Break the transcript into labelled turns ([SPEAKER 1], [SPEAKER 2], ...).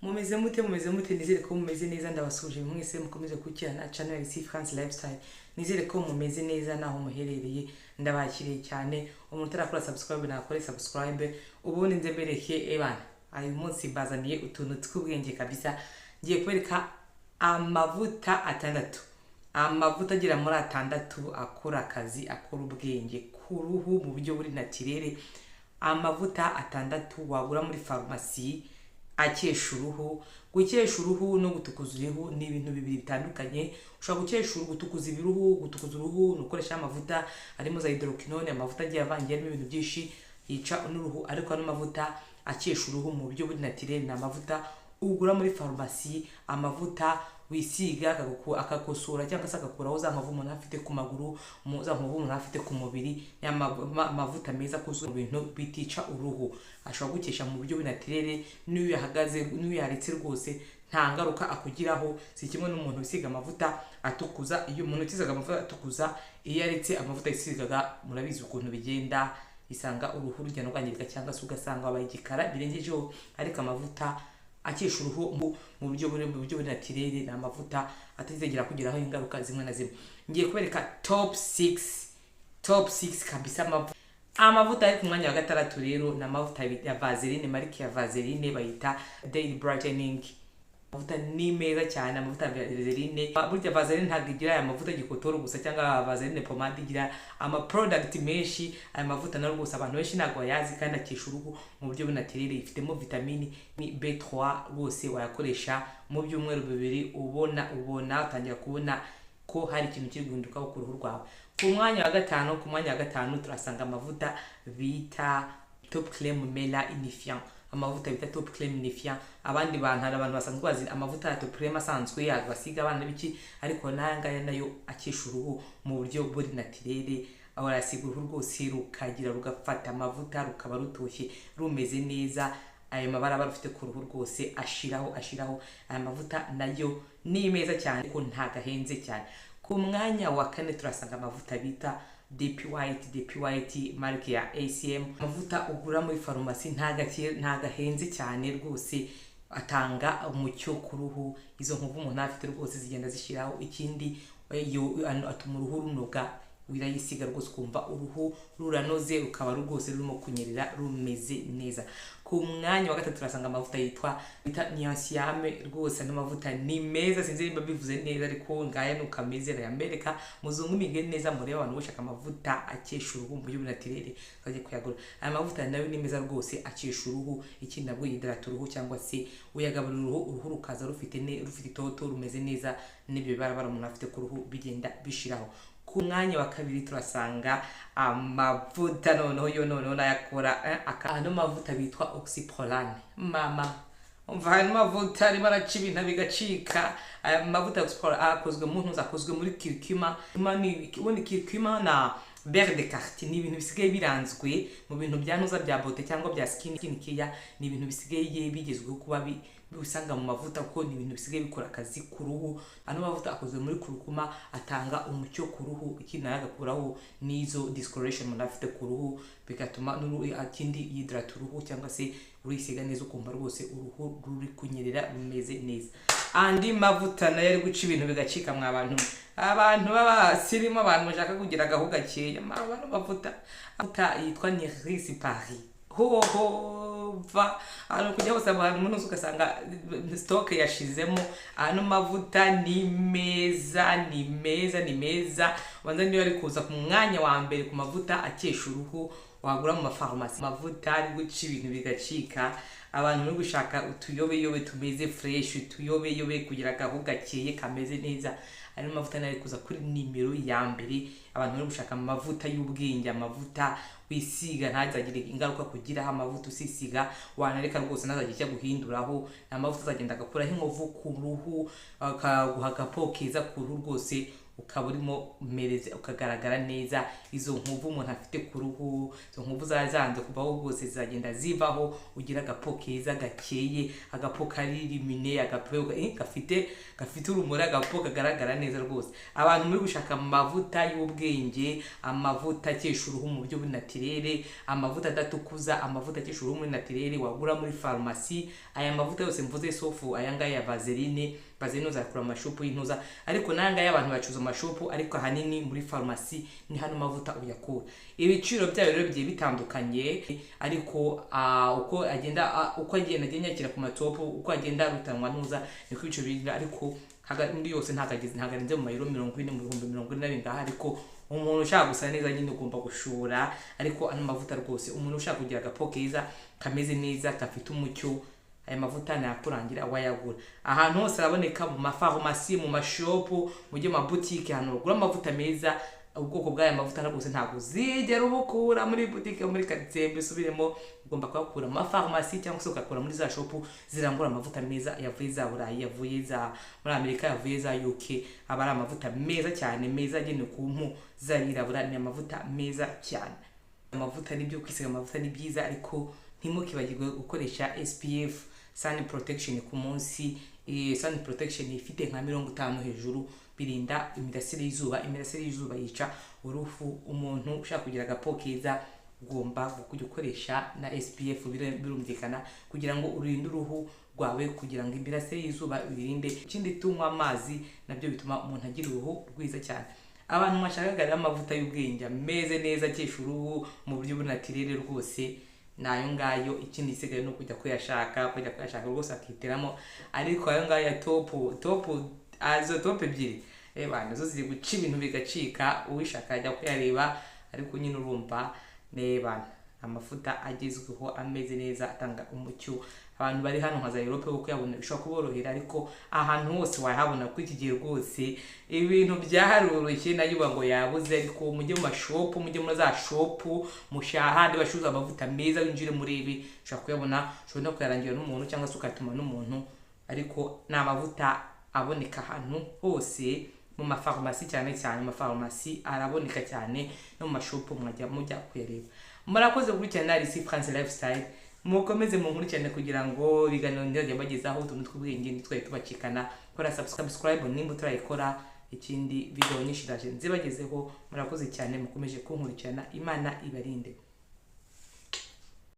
[SPEAKER 1] mumeze mute nizere ko mumeze neza ndabasuje mwese mukomeze kukirana channel ya France Lifestyle nizere ko mumeze neza naho muherereye ndabakiriye cyane umuntu tarakora subscribe nakore subscribe ubundi nzebereke ebana ayo munsi bazaniye utuntu tw'ubwenge kabisa ngiye kwereka amavuta atandatu agira muri atandatu akora akazi akora ubwenge kuruhu mu buryo buri naturel amavuta atandatu wagura muri pharmacy akesha uruhu. Gukesha uruhu no gutukuza uruhu ni ibintu bibiri bitandukanye. Ushobora gukesha uruhu, gutukuza ibiruhu, gutukuza uruhu nukoresha amavuta arimo za hydroquinone, amavuta agiye avangiye ibintu byinshi yica n'uruhu, ariko ano mavuta akesha uruhu mu buryo buri naturel na amavuta ugura muri pharmacy, amavuta wisiga akakosora cyangwa se agakuraho za nkovu umuntu afite ku maguru, za nkovu umuntu afite ku mubiri, amavuta meza kuzo ibintu bitica uruhu. Ashobora gukesha mu buryo bw'inatirere niyo yahagaze niyo yaretse rwose nta ngaruka akugiraho. Si kimwe n'umuntu usiga amavuta atukuza. Iyo umuntu utizaga amavuta atukuza iyo yaretse amavuta yisigaga murabizi ukuntu bigenda, isanga uruhu rujya no kwangirika cyangwa se ugasanga wabaye igikara birengejeho. Ariko amavuta akesha uruhu mu buryo bw'inatirere na amavuta atazigera kugiraho ingaruka zimwe na zimwe. Ngiye kubereka top 6 kabisa amavuta ari ku mwanya wa gatandatu rero na amavuta ya Vaseline, marike ya Vaseline bayita Daily Brightening. Amavuta ni meza cyane amavuta ya Vaseline. Burya Vaseline ntabwo igira aya mavuta gikotoro gusa cyangwa Vaseline pomade, igira ama product menshi. Aya mavuta na rwose abantu benshi ntabwo bayazi kandi akesha uruhu mu buryo bw'inatirere. Ifitemo vitamini B3 rwose wayakoresha mu byumweru bibiri ubona utangira kubona ko hari ikintu kiri guhinduka ku ruhu rwawe. Ku mwanya wa gatanu turasanga amavuta bita Top Crème Mela Unifiant. Amavuta bita Top Crème Unifiant abandi abantu basanzwe bazi amavuta ya Top Crème asanzwe basiga abana biki, ariko nangaya nayo akesha uruhu mu buryo buri naturel. Arasiga uruhu rwose rukagira rugafata amavuta rukaba rutoshye rumeze neza. Ayo mabara barufite ku ruhu rwose ashiraho. Aya mavuta nayo ni meza cyane ko ntagahenze cyane. Ku mwanya wa kane turasanga amavuta bita DP White marke ya ACM. Amavuta ugura muri pharmacy ntagahenze cyane rwose, atanga umucyo ku ruhu. Izo nkovu umuntu afite rwose zigenda zishiraho. Ikindi atuma uruhu runoga, wirayisiga rwose kumva uruhu ruranoze rukaba rwose rurimo kunyerera rumeze neza. Ku mwanya wa gatatu turasanga amavuta bita Niaciame. Rwose n'amavuta ni meza, sinzi niba bivuze neza ariko ngaya nuko ameze rayambereka muzungu mige neza muri abantu bashaka amavuta akesha uruhu mu buryo bw'inatirere baje kuyagura. Aya mavuta nayo ni meza rwose akesha uruhu. Ikindi nabwo yidrata uruhu cyangwa se uyagaburira uruhu rukaza rufite itoto rumeze neza, n'ibyo barabara umuntu afite ku ruhu bigenda bishiraho. Ku mwanya wa kabiri turasanga amavuta noneho nayakora ano mavuta bitwa Oxyprolane. Umva hano mavuta arimo araca ibintu bigacika. Aya mavuta akozwe mu ntuza, akozwe muri curcuma. Ubundi curcuma na beurre de carte ni ibintu bisigaye biranzwe mu bintu bya ntuza bya beauty cyangwa bya skin care. Ni ibintu bisigaye bigezweho kuba usanga mu mavuta ko ni ibintu bisigaye bikora akazi ku ruhu. Ano mavuta akozwe muri kurukuma atanga umucyo ku ruhu. Ikindi agakuraho n'izo discoloration umuntu afite ku ruhu, bigatuma akindi yidrata uruhu cyangwa se urisiga neza ukumva rwose uruhu ruri kunyerera rumeze neza. Andi mavuta nayo ari guca ibintu bigacika abantu b'abasirimu, abantu bashaka kugira agahu gakeya. Mavuta yitwa Niris Paris. Kujya hose abantu umuntu ugasanga stock yashizemo. Ano mavuta ni meza. Wanza niyo ari kuza ku mwanya wa mbere ku mavuta akesha uruhu wagura mu pharmacy. Mavuta ari guca ibintu bigacika. Abantu bari gushaka utuyobe tumeze fresh, utuyobe kugira agahu gakeye kameze neza. Ari mavuta nari kuza kuri nimero ya mbere. Abantu bari gushaka amavuta y'ubwenge, amavuta wisiga ntazagire ingaruka kugira amavuta usisiga wanareka rwose ntazagire guhinduraho. Amavuta azagenda agakuraho inkovu ku ruhu, akaguha agapokeza ku ruhu rwose ukaba urimo umereze ukagaragara neza. Izo nkuvu umuntu afite ku ruhu, izo nkuvu zanze kubaho rwose zizagenda zivaho, ugira agapo keza gakeye, agapo kari rimine, agapo gafite urumuri, agapo kagaragara neza rwose. Abantu muri gushaka amavuta y'ubwenge, amavuta akesha uruhu mu buryo bw'inatirere, amavuta adatukuza, amavuta akesha uruhu muri natirere wagura muri farumasi. Aya mavuta yose mvuze sofu, aya ngaya ya Vaseline uzakura amashopu y'intuza, ariko nanga y'abantu bacuza amashopu, ariko ahanini muri farumasi ni hano mavuta uyakura. Ibiciro byayo rero bigiye bitandukanye, ariko uko agenda nyakira ku matopu, uko agenda rutanwa ntuza niko ibiciro bigira, ariko muri yose ntagarenze mu mayero 40 mu bihumbi 40 ngaha. Ariko umuntu ushaka gusa neza nyine ugomba gushura, ariko ano mavuta rwose umuntu ushaka kugira agapo keza kameze neza gafite umucyo, aya mavuta nakurangira wayagura. Ahantu hose araboneka, mu mafarumasi, mu mashopu, mu boutique, ahantu ugura amavuta meza. Ubwoko bw'aya mavuta rwose ntabwo zigera ubukura muri boutique, muri quartier bisubiremo, ugomba kuyakura mu mafarumasi cyangwa se ukakura muri za shopu zirangura amavuta meza yavuye za Burayi, yavuye za muri Amerika, yavuye za UK. Aba ari amavuta meza cyane, meza agenewe ku mpu z'abirabura, ni amavuta meza cyane. Amavuta nibyo kwisiga amavuta ni byiza, ariko ntimukibagirwe gukoresha SPF sun protection ku munsi. Sun protection ifite nka 50 hejuru, birinda imirasire y'izuba. Imirasire y'izuba yica uruhu. Umuntu ushaka kugira agapo keza ugomba gukoresha na SPF birumvikana, kugira ngo urinde uruhu rwawe, kugira ngo imirasire y'izuba birinde. Ikindi tunywa amazi nabyo bituma umuntu agira uruhu rwiza cyane. Abantu mwashakaga amavuta y'ubwenge meze neza akesha uruhu mu buryo bw'inatirere rwose, nayo ngayo. Ikindi isigaye no kujya kuyashaka rwose akiteramo, ariko ayo ngayo ya top ebyiri bana zo ziri guca ibintu bigacika, uwishaka ajya kuyareba. Ariko nyine urumva bana amafuta agezweho ameze neza atanga umucyo. Abantu bari hano nka za Europe uko yabona bishobora kuborohera, ariko ahantu hose wahabona kuri iki gihe rwose ibintu byaharoroshye. Nayo ngo yabuze, ariko mujye mu mashopu, mujye muri za shopu, mushahande bashuza amavuta meza, winjire muri ibi ushobora kuyabona. Ushobora no kuyarangira n'umuntu cyangwa se ukatuma n'umuntu, ariko ni amavuta aboneka ahantu hose, mu mafarumasi cyane cyane. Mu mafarumasi araboneka cyane, no mu mashopu mujya kuyareba. Murakoze gukurikirana RC France Lifestyle, mukomeze munkurikirane kugira ngo ibiganiro ndajya bagezaho utuntu tw'ubwenge ntitwaye tubacikana. Kora subscribe nimba turayikora, ikindi video nyinshi ndaje nzibagezeho. Murakoze cyane, mukomeje kunkurikirana. Imana ibarinde.